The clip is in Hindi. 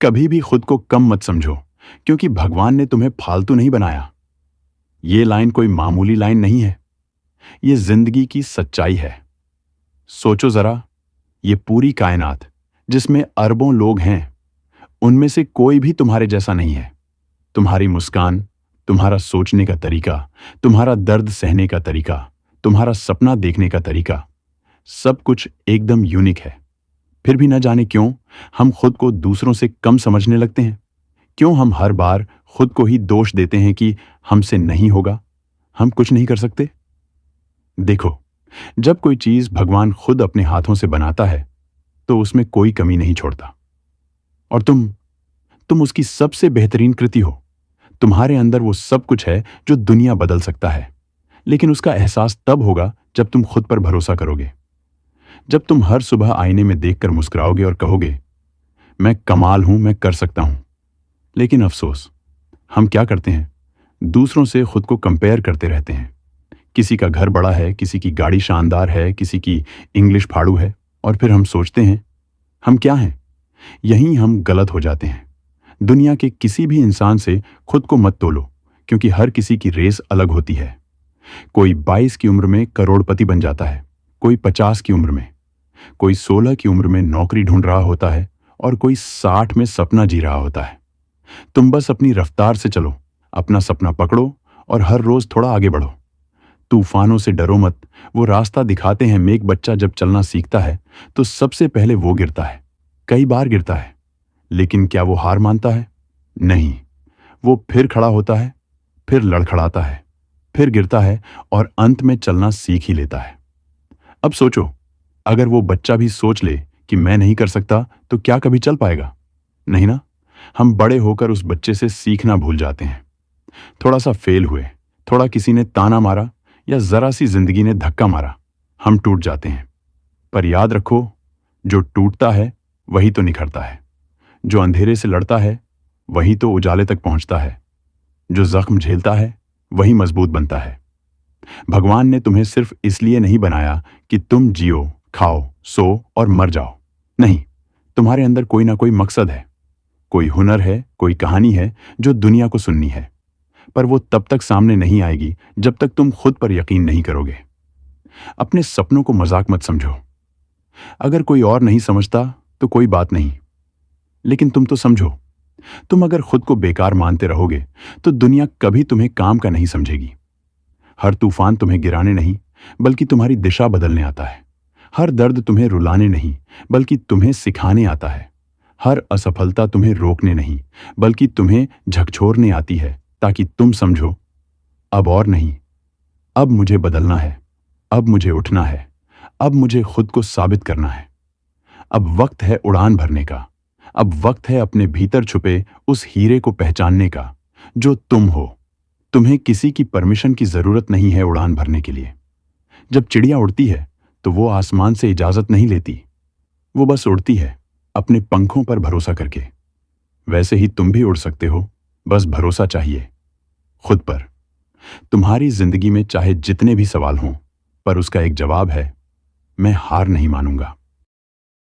कभी भी खुद को कम मत समझो, क्योंकि भगवान ने तुम्हें फालतू नहीं बनाया। ये लाइन कोई मामूली लाइन नहीं है, ये जिंदगी की सच्चाई है। सोचो जरा, ये पूरी कायनात जिसमें अरबों लोग हैं, उनमें से कोई भी तुम्हारे जैसा नहीं है। तुम्हारी मुस्कान, तुम्हारा सोचने का तरीका, तुम्हारा दर्द सहने का तरीका, तुम्हारा सपना देखने का तरीका, सब कुछ एकदम यूनिक है। फिर भी न जाने क्यों हम खुद को दूसरों से कम समझने लगते हैं। क्यों हम हर बार खुद को ही दोष देते हैं कि हमसे नहीं होगा, हम कुछ नहीं कर सकते। देखो, जब कोई चीज भगवान खुद अपने हाथों से बनाता है तो उसमें कोई कमी नहीं छोड़ता। और तुम उसकी सबसे बेहतरीन कृति हो। तुम्हारे अंदर वो सब कुछ है जो दुनिया बदल सकता है, लेकिन उसका एहसास तब होगा जब तुम खुद पर भरोसा करोगे। जब तुम हर सुबह आईने में देखकर मुस्कुराओगे और कहोगे, मैं कमाल हूं, मैं कर सकता हूं। लेकिन अफसोस, हम क्या करते हैं, दूसरों से खुद को कंपेयर करते रहते हैं। किसी का घर बड़ा है, किसी की गाड़ी शानदार है, किसी की इंग्लिश फाड़ू है, और फिर हम सोचते हैं हम क्या हैं। यहीं हम गलत हो जाते हैं। दुनिया के किसी भी इंसान से खुद को मत तोलो, क्योंकि हर किसी की रेस अलग होती है। कोई 22 की उम्र में करोड़पति बन जाता है, कोई 50 की उम्र में, कोई 16 की उम्र में नौकरी ढूंढ रहा होता है, और कोई 60 में सपना जी रहा होता है। तुम बस अपनी रफ्तार से चलो, अपना सपना पकड़ो और हर रोज थोड़ा आगे बढ़ो। तूफानों से डरो मत, वो रास्ता दिखाते हैं। मेघ बच्चा जब चलना सीखता है तो सबसे पहले वो गिरता है, कई बार गिरता है, लेकिन क्या वो हार मानता है? नहीं, वो फिर खड़ा होता है, फिर लड़खड़ाता है, फिर गिरता है, और अंत में चलना सीख ही लेता है। अब सोचो, अगर वो बच्चा भी सोच ले कि मैं नहीं कर सकता, तो क्या कभी चल पाएगा? नहीं ना। हम बड़े होकर उस बच्चे से सीखना भूल जाते हैं। थोड़ा सा फेल हुए, थोड़ा किसी ने ताना मारा, या जरा सी जिंदगी ने धक्का मारा, हम टूट जाते हैं। पर याद रखो, जो टूटता है वही तो निखरता है। जो अंधेरे से लड़ता है वही तो उजाले तक पहुंचता है। जो जख्म झेलता है वही मजबूत बनता है। भगवान ने तुम्हें सिर्फ इसलिए नहीं बनाया कि तुम जियो, खाओ, सो और मर जाओ। नहीं, तुम्हारे अंदर कोई ना कोई मकसद है, कोई हुनर है, कोई कहानी है जो दुनिया को सुननी है। पर वो तब तक सामने नहीं आएगी जब तक तुम खुद पर यकीन नहीं करोगे। अपने सपनों को मजाक मत समझो। अगर कोई और नहीं समझता तो कोई बात नहीं, लेकिन तुम तो समझो। तुम अगर खुद को बेकार मानते रहोगे तो दुनिया कभी तुम्हें काम का नहीं समझेगी। हर तूफान तुम्हें गिराने नहीं, बल्कि तुम्हारी दिशा बदलने आता है। हर दर्द तुम्हें रुलाने नहीं, बल्कि तुम्हें सिखाने आता है। हर असफलता तुम्हें रोकने नहीं, बल्कि तुम्हें झकझोरने आती है, ताकि तुम समझो, अब और नहीं, अब मुझे बदलना है, अब मुझे उठना है, अब मुझे खुद को साबित करना है। अब वक्त है उड़ान भरने का। अब वक्त है अपने भीतर छुपे उस हीरे को पहचानने का जो तुम हो। तुम्हें किसी की परमिशन की जरूरत नहीं है उड़ान भरने के लिए। जब चिड़िया उड़ती है तो वो आसमान से इजाजत नहीं लेती, वो बस उड़ती है अपने पंखों पर भरोसा करके। वैसे ही तुम भी उड़ सकते हो, बस भरोसा चाहिए खुद पर। तुम्हारी जिंदगी में चाहे जितने भी सवाल हों, पर उसका एक जवाब है, मैं हार नहीं मानूंगा।